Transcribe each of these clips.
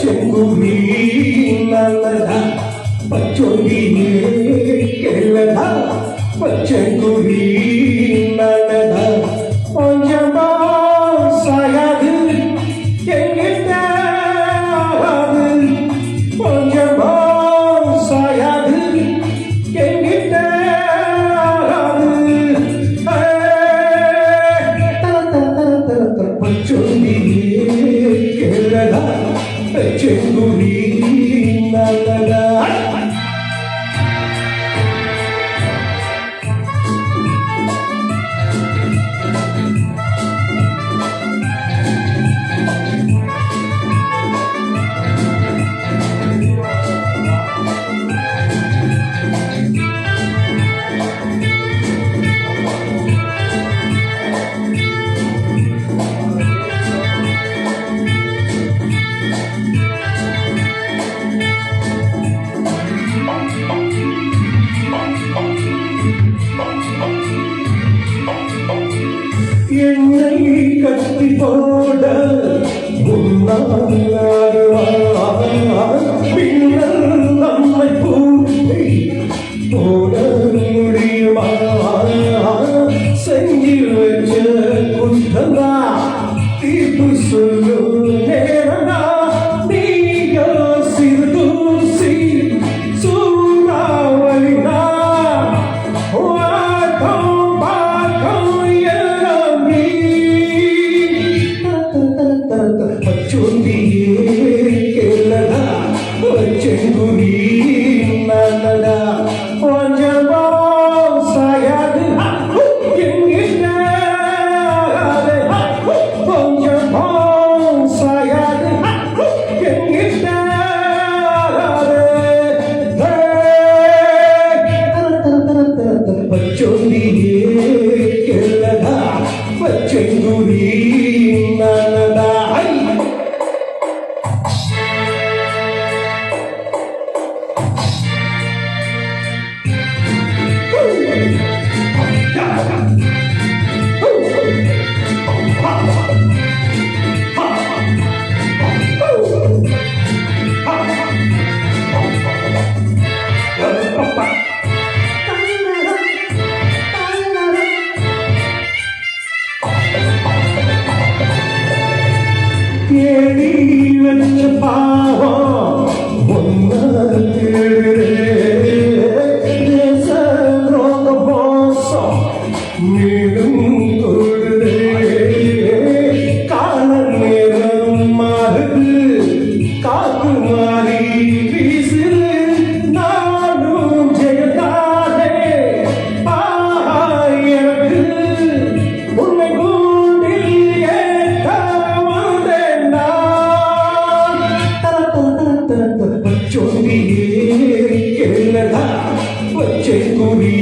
பச்சங்குடி நல்லதா பச்சொடி கேளதா பச்சங்குடி நல்லதா கொஞ்சமா சாயாது எங்கிட்ட கொஞ்சமா சாயாது எங்கிட்ட பச்சொடி கேளதா பச்சங்குடி நல்லதா என்னை கட்டி போட பின்னர் நம்மை பூட்டி போட முடியுமா செஞ்சு வச்ச குற்றந்தா தீர்ப்பு சொல்லு நேரனா நீயோ சிறு தூசி சூறாவளினா கேளதா பச்சங்குடி நல்லதா கொஞ்சமா சாயாது எங்கிட்ட கொஞ்சமா சாயாது எங்கிட்ட பச்சொடி கேளதா பச்சங்குடி நல்லதா தேடி வச்ச பாவம் மோசம் மீண்டும் கால நேரம் மாறுது காத்து மாறி வீசுது நானும் ஜெயதானே எனக்கு உன்னை கூண்டில் ஏற்ற பச்சொடி கேளதா பச்சங்குடி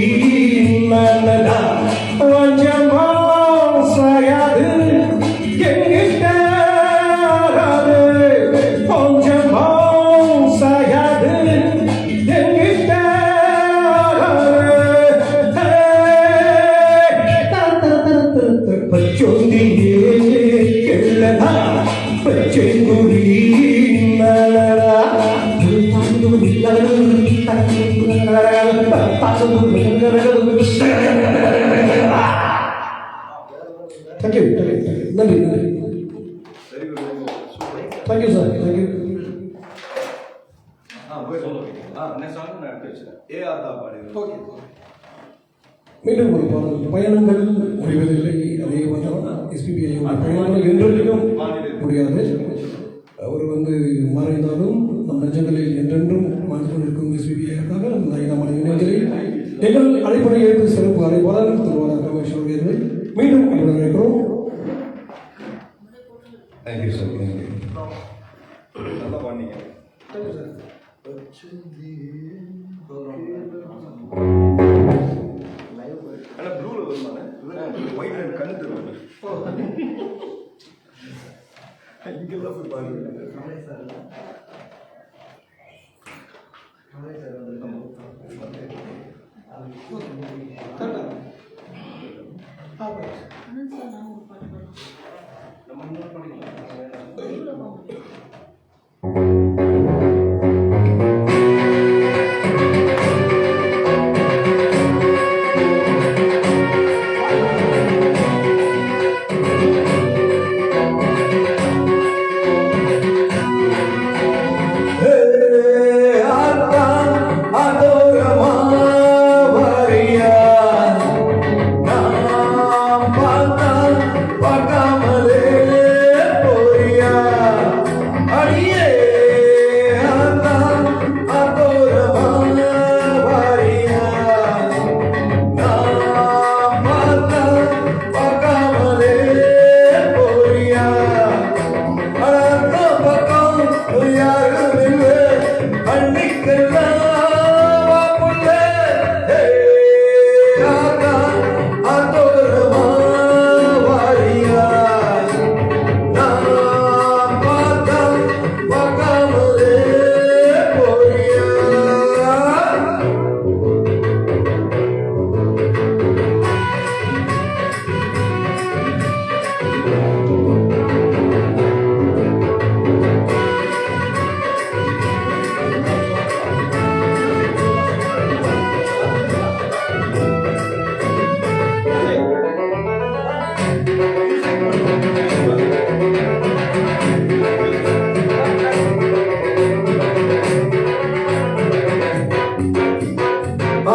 நல்லதா கொஞ்சமா சாயாது எங்கிட்ட கொஞ்சமா சாயாது எங்கிட்ட பச்சொடி கேளதா பச்சங்குடி நல்லதா Thank you. Thank you. Thank you, sir. Thank you. மீண்டும் ஒரு பாடல் பயணங்கள் முடிவதில்லை அதே மட்டும் எஸ்பிபி பயணங்கள் என்றென்றும் முடியாது அவர் மறைந்தாலும் நம் நெஞ்சங்களில் என்றென்றும் வாழ்ந்து கொண்டிருக்கும் எஸ்பிபியாக இந்த 5ஆம் ஆண்டு இணையங்களில் எங்கள் அழைப்படை எழுத்து சிறப்பு அழைப்பாளர் திருவாரூர் ரமேஸ்வரர்கள் மீண்டும் அழைக்கிறோம். Thank you sir. நல்லா பண்ணீங்க. Thank you sir. ஆனால் ப்ளூவில் வருமானே ஒயிட் அண்ட் கண்ணு தருவாங்க இங்கெல்லாம் போய் பாருங்க. நம்ம இன்னொரு படிக்கலாம்.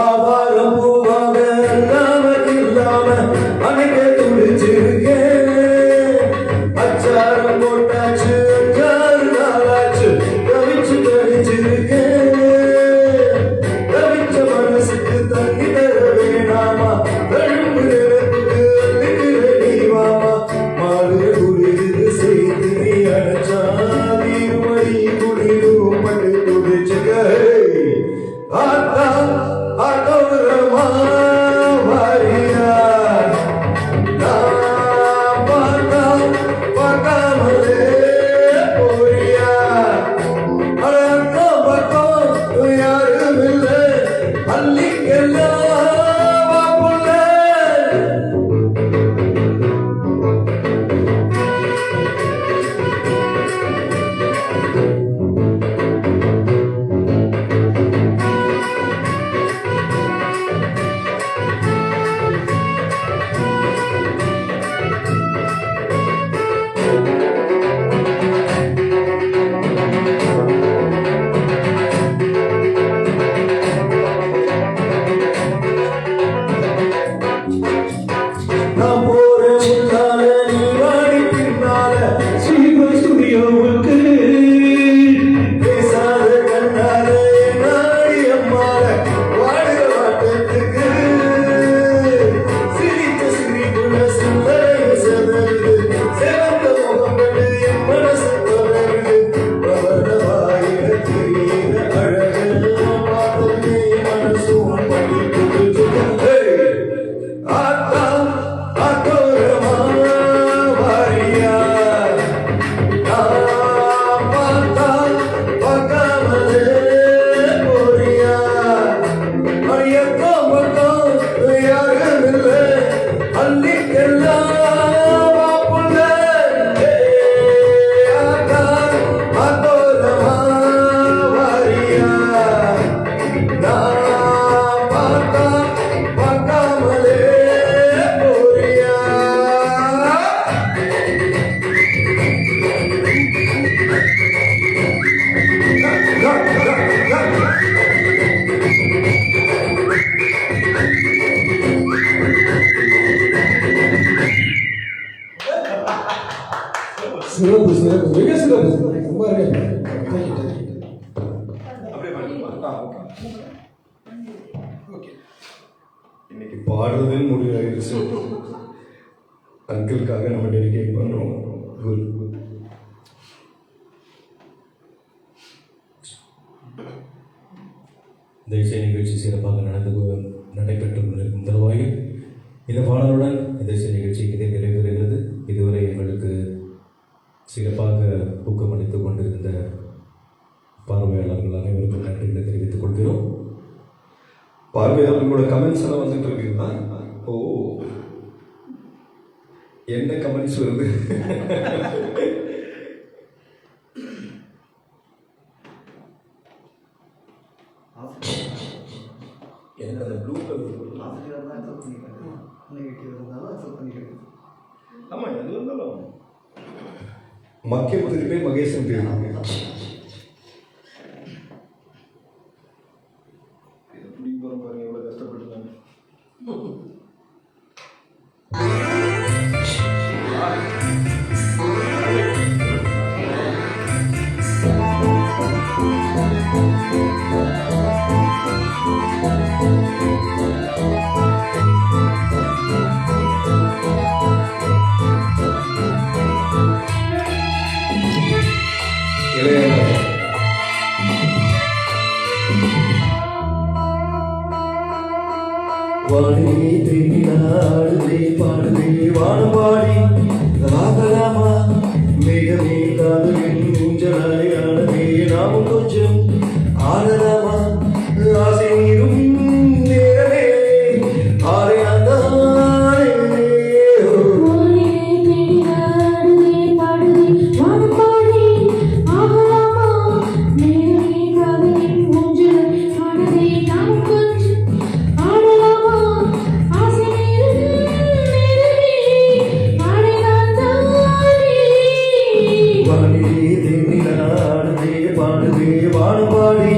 ஆவாரம் பூவாக இல்லாம அணைக்க துடிச்சிருக்கேன். அச்சாரம் போட்டாச்சு அஞ்சாறு நாளாச்சு தவிச்சு தவிச்சிருக்கேன். தவிச்ச மனசுக்கு தண்ணி தர வேணாமா தழும்பு நிறத்துக்கு அள்ளிக்கிற நீவாமா மாறு குடிது செய்து நீ அடைச்சா தீர்மணி குடிரும் பட்டு துடிச்சுக்க. ஆத்தா ஆத்தோரமா வாரியா நான் பார்த்தா பார்க்காமலே போறியா. அழகம் பக்கம் யாரும் இல்லை அள்ளிக்கெல்லாம் புள்ள. நான் போறேன் முன்னால நீ வாடி பின்னால ஸ்ரீமா ஸ்டுடியோவுக்கு. பேசாத கண்ணால நாடி அம்மால வாடுக வாட்டத்துக்கு. சிரித்த சிரிப்புள்ள சிந்தனை செதறுது சிறந்த முகம் கண்டு என் மனசு தொடருது. பவனவாயிர தெரியிற அழகெல்லாம் பார்த்தே மனசும் படி கொடுத்து. ஆத்தா ஆத்தோரமா வாரியா நான் பார்த்தா பார்க்காமலே போறியா. அடியக்கம் பக்கம் யாரும் இல்லை அள்ளிக்கெல்லாம் புள்ள. ஆத்தா ஆத்தோரமா வாரியா நான் பார்த்தா பார்க்காமலே போறியா. சிறப்பு சிறப்பு மிக சிறப்பு ரொம்ப அருமை. இன்னைக்கு பாடுறதே முடிவாயிருச்சு. அங்கிளுக்காக நம்ம டெடிகேட் பண்றோம். Good good. இந்த இசை நிகழ்ச்சி சிறப்பாக நடைபெற்று கொண்டிருக்கும் தருவாயில் இந்த பாடலுடன் இந்த இசை நிகழ்ச்சி இதை நிறைவேறுகிறது. இதுவரை எங்களுக்கு சிறப்பாக ஊக்கமளித்துக் கொண்டிருந்த பார்வையாளர்கள் அனைவருக்கும் நன்றிகளை தெரிவித்துக் கொள்கிறோம். பார்வையாளர்களோட கமெண்ட்ஸ் எல்லாம் வந்துட்டு இருக்குங்களா? ஓ, என்ன கமெண்ட்ஸ் வருது? எனக்கு அந்த ப்ளூ கலர் ஆமா எது இருந்தாலும் மக்கள் திருப்பி மகேசன் பேருங்க. இதை பிடிக்க போகிறோம் பாருங்க எவ்வளோ கஷ்டப்பட்டுருக்காங்க. வாடே தேனாடுதே பாடுதே வானவாடி ராகலாமா மேகமே காதலின் ஊஞ்சலாய் ஆனதே நாமும் கொஞ்சம் ஆடலாமா ஆசை நீரும் நேரமே ஆரை பாடுதே வானவாடி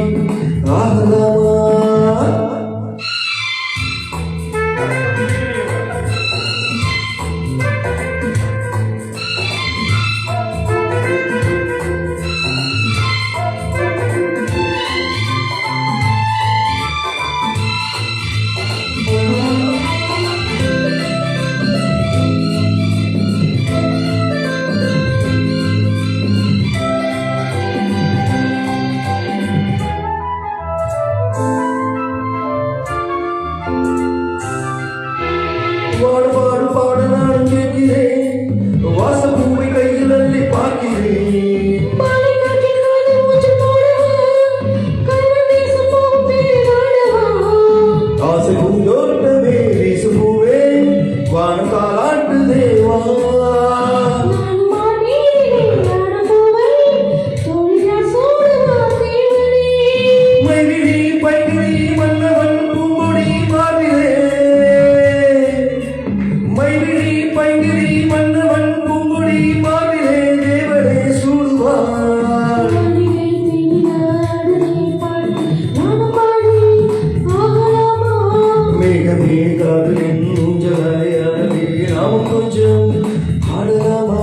மேகமே காதலின் ஊஞ்சலாயானே நாம் கொஞ்சம் ஆடலாமா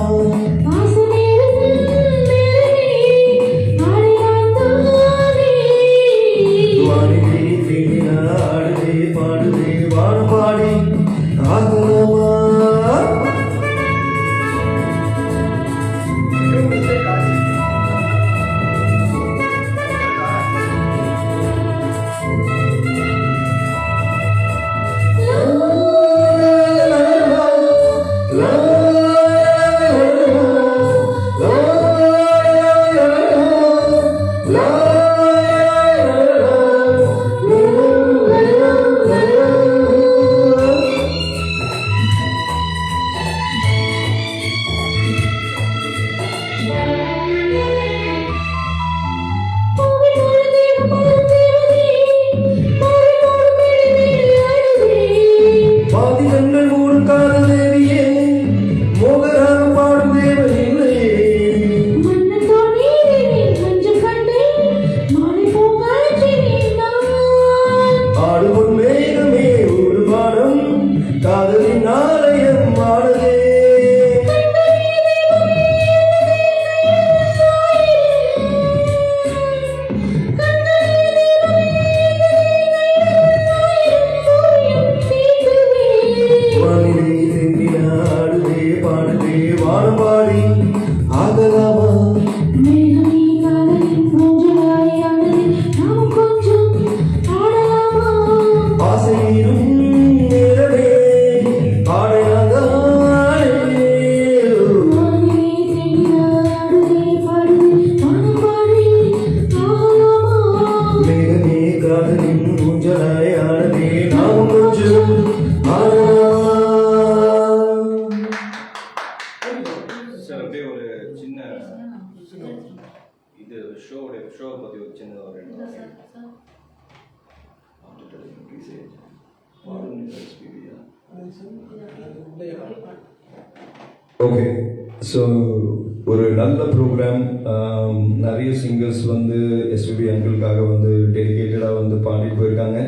வானிலே தேடினா ஆடுதே பாடுதே வானம் பாடி ஆகலாமா பாதிகங்கள் மூடும் காதல் தேவியே மோகராகம் பாடும் தேவனில்லையே ஆடுபொன் மேகமே ஒரு பாடம் காதலின் ஆலயம் ஆனதே வானிலே தென்னினா ஆடுதே பாடுதே வானம் பாடி ஆகலாமா ஆசையிலும் நேரமே ஆடையாதானே மேகமே காதலின் ஊஞ்சலாய் ஆனதே நாம் கொஞ்சம் ஆடலாமா சார் அப்படியே ஒரு சின்ன இது ஷோவை பற்றி ஒரு சின்ன ஒரு ஓகே ஸோ ஒரு நல்ல ப்ரோக்ராம் நிறைய சிங்கர்ஸ் வந்து எஸ்பிபி அங்கிளுக்காக வந்து டெடிகேட்டடாக வந்து பாடிட்டு போயிருக்காங்க.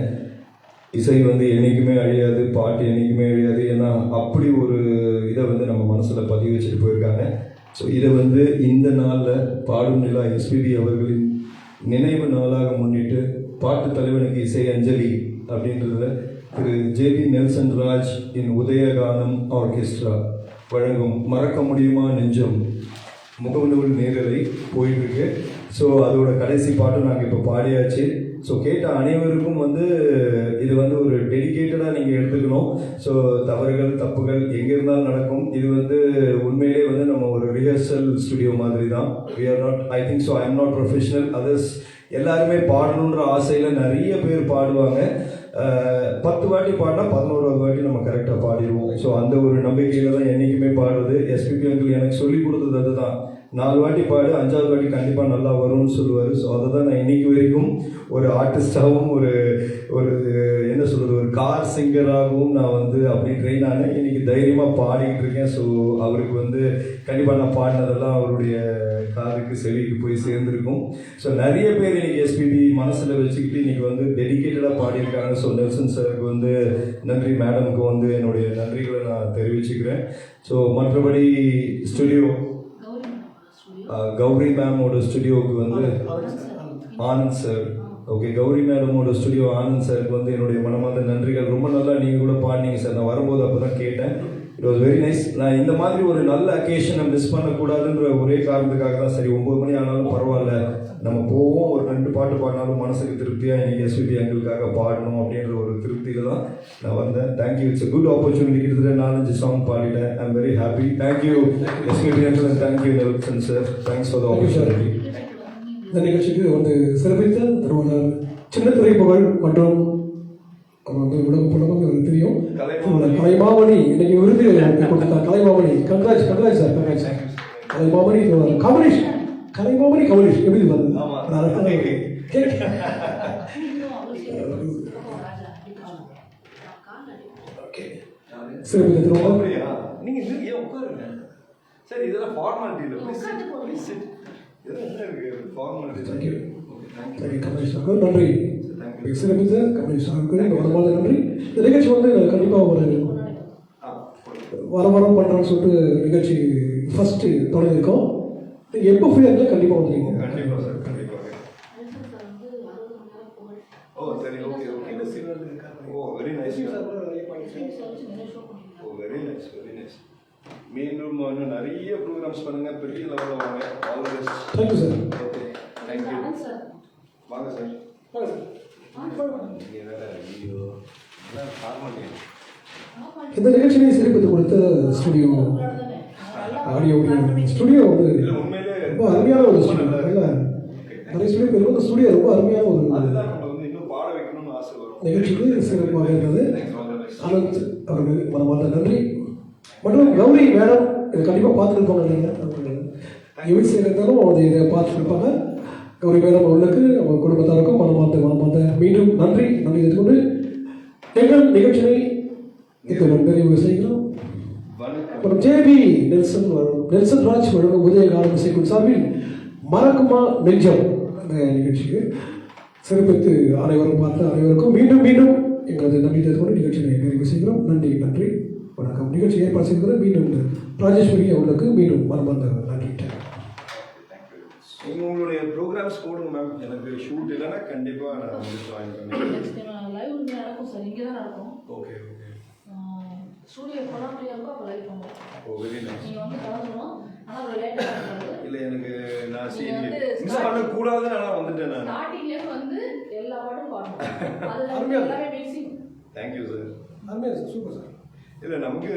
இசை வந்து என்றைக்குமே அழியாது, பாட்டு என்றைக்குமே அழியாது. ஏன்னா அப்படி ஒரு இதை வந்து நம்ம மனசில் பதிவு வச்சுட்டு போயிருக்காங்க. ஸோ இதை வந்து இந்த நாளில் பாடும் நிலா எஸ்பிபி அவர்களின் நினைவு நாளாக முன்னிட்டு பாட்டு தலைவனுக்கு இசை அஞ்சலி அப்படின்றத திரு ஜேபி நெல்சன் ராஜ் இன் உதயகானம் ஆர்கெஸ்ட்ரா வழங்கும் மறக்க முடியுமா நெஞ்சம் முகநூல் நேரலை போயிட்டுருக்கு. ஸோ அதோட கடைசி பாட்டும் நாங்கள் இப்போ பாடியாச்சு. ஸோ கேட்ட அனைவருக்கும் வந்து இது வந்து ஒரு டெடிகேட்டடாக நீங்கள் எடுத்துக்கணும். ஸோ தவறுகள் தப்புகள் எங்கே இருந்தாலும் நடக்கும். இது வந்து உண்மையிலே வந்து நம்ம ஒரு ரிஹர்சல் ஸ்டுடியோ மாதிரி தான். We are not, I think so I am not professional. Others எல்லாருமே பாடணுன்ற ஆசையில் நிறைய பேர் பாடுவாங்க. 10 வாட்டி பாடினா 11வது வாட்டி நம்ம கரெக்டாக பாடிடுவோம். ஸோ அந்த ஒரு நம்பிக்கையில் தான் என்றைக்குமே பாடுறது. எஸ்பிபி அங்கிள் எனக்கு சொல்லி கொடுத்தது அதுதான். 4 வாட்டி பாடு, 5வது வாட்டி கண்டிப்பாக நல்லா வரும்னு சொல்லுவார். ஸோ அதை தான் நான் இன்னைக்கு வரைக்கும் ஒரு ஆர்டிஸ்டாகவும் ஒரு என்ன சொல்கிறது, ஒரு கார் சிங்கராகவும் நான் வந்து அப்படி ட்ரெயின் ஆனேன். இன்னைக்கு தைரியமாக பாடிக்கிட்டு இருக்கேன். ஸோ அவருக்கு வந்து கண்டிப்பாக நான் பாடினதெல்லாம் அவருடைய காதுக்கு செவிக்கு போய் சேர்ந்துருக்கும். ஸோ நிறைய பேர் இன்னைக்கு எஸ்பிபி மனசில் வச்சுக்கிட்டு இன்னைக்கு வந்து டெடிகேட்டடாக பாடியிருக்காங்க. ஸோ நெல்சன் சாருக்கு வந்து நன்றி, மேடமுக்கு வந்து என்னுடைய நன்றிகளை நான் தெரிவிச்சுக்கிறேன். ஸோ மற்றபடி ஸ்டுடியோ கௌரி மேமோட ஸ்டுடியோவுக்கு வந்து ஆனந்த் சார், ஓகே, கௌரி மேடமோட ஸ்டுடியோ ஆனந்த் சாருக்கு வந்து என்னுடைய மனமார்ந்த நன்றிகள். ரொம்ப நல்லா நீங்கள் கூட பாடினீங்க சார். நான் வரும்போது அப்போ தான் கேட்டேன். It was very nice. நான் இந்த மாதிரி ஒரு நல்ல அக்கேஷனை மிஸ் பண்ணக்கூடாதுன்ற ஒரே காரணத்துக்காக தான் சரி 9 மணி ஆனாலும் பரவாயில்ல நம்ம போவோம், ஒரு 2 பாட்டு பாடினாலும் மனசுக்கு திருப்தியாக இன்னைக்கு எஸ்பிபி அங்கிளுக்காக பாடணும் அப்படின்ற ஒரு திருப்தியில் தான் நான் வந்தேன். Thank you, it's good opportunity. கிட்டத்தட்ட 4-5 சாங் பாடிட்டேன். I am very happy. Thank you SPB uncle and thank you Nelson sir. Thanks for the opportunity. இந்த நிகழ்ச்சிக்கு வந்து சிறப்பித்த திருவள்ளுவர் சின்ன திரைப்புகழ் மற்றும் வந்து உலகம் புலகம் தெரியும் கலைமாமணி இன்னைக்கு விருது கொடுத்த கலைமாமணி. கங்காஜ் சார், கங்காஜ் கலைமாமணி கமலேஷ், கலைமாமணி கமலேஷ் எப்படி வருது சிறப்பித்த திருவள்ளுவர். நீங்க ஏன் உட்காருங்க சார், இதெல்லாம் ஃபார்மாலிட்டி இல்லை. இதெல்லாம் என்ன இருக்கு ஃபார்மாலிட்டி. தேங்க்யூ கமலேஷ், நன்றி. தேங்க்யூ. சிறப்பித்த கம்பெனி சாருக்கு மனமார்ந்த நன்றி. இந்த நிகழ்ச்சி வந்து கண்டிப்பாக ஒரு வாரம் பண்ணுறோன்னு சொல்லிட்டு நிகழ்ச்சி ஃபஸ்ட்டு தொடங்கியிருக்கோம். எப்போ ஃப்ரீயாக இருந்தால் கண்டிப்பாக வந்துடுங்க. கண்டிப்பாக சார், கண்டிப்பாக. ஓ சரி, ஓகே ஓகே. ஓ வெரி நைஸ். ஓ வெரி நைஸ், வெரி நைஸ். மீண்டும் இன்னும் நிறைய ப்ரோக்ராம்ஸ் பண்ணுங்க, பெரிய லெவலில் வாங்க. All the best. Thank you sir. Okay, thank you. வாங்க சார். நீங்கள் வேற ஐயோ ஃபார்மாலிட்டி. இந்த நிகழ்ச்சியை சிறப்பித்து கொடுத்த ஸ்டுடியோ ஆடியோ ஸ்டுடியோ வந்து இல்லை உண்மையிலே ரொம்ப அருமையான ஒரு ஸ்டுடியோ. இல்லை நிறைய ஸ்டுடியோ பேர் இந்த ஸ்டுடியோ ரொம்ப அருமையான ஒரு அதுதான் நம்ம வந்து இன்னும் பாட வைக்கணும்னு ஆசை வரும். நிகழ்ச்சிக்கு சிறப்பாக இருந்தது. அனந்த் அவர்கள் மனமார்ந்த நன்றி. மற்றும் கௌரி மேடம் இதை கண்டிப்பாக பார்த்துருப்பாங்க. நீங்கள் யூஎஸ்ஏ இருந்தாலும் அது இதை பார்த்துருப்பாங்க. கௌரி மேடம் அவர்களுக்கு நம்ம குடும்பத்தாருக்கும் மனமார்ந்த மீண்டும் நன்றி தெரிவித்துக்கொண்டு எங்கள் நிகழ்ச்சியை இத்துடன் நிறைவு செய்கிறோம். அப்புறம் ஜேபி நெல்சன் ராஜ் வழங்கும் உதயகாலம் இசைக்குழு சார்பில் மறக்குமா நெஞ்சம் அந்த நிகழ்ச்சிக்கு சிறப்பித்து அனைவருக்கும் மீண்டும் எங்களது நன்றி தெரிவித்துக்கொண்டு நிகழ்ச்சியை நிறைவு செய்கிறோம். நன்றி வணக்கம். நிகழ்ச்சி ஏற்பாடு செய்கிறது மீண்டும் ராஜேஸ்வரி அவர்களுக்கு மீண்டும் மனமார்ந்த நன்றி. நீங்கள் உங்களுடைய ப்ரோக்ராம்ஸ் போடுங்க மேம். எனக்கு ஷூட் இல்லைன்னா கண்டிப்பாக நான் வந்து ஜாயின் பண்ணுவேன். லைவ் நடக்கும் சார், இங்கே தான் நடக்கும். Okay okay. ஸ்டூடியோ போனால் ஃப்ரீயாக இருக்கும், அப்போ லைவ் பண்ணுவோம். ஓ வெரி நைஸ். நீங்கள் வந்து கலந்துடணும், ஆனால் ஒரு லேட்டாக இருக்காது. இல்லை எனக்கு நான் நீங்க வந்து மிஸ் பண்ணக்கூடாதுன்னு ஆனால் வந்துட்டேன் நான். ஸ்டார்டிங்லேருந்து வந்து எல்லா பாட்டும் பாடணும். அதில் எல்லாமே மிக்சிங். Thank you sir. அருமையாக சார், சூப்பர் சார். இல்லை நமக்கு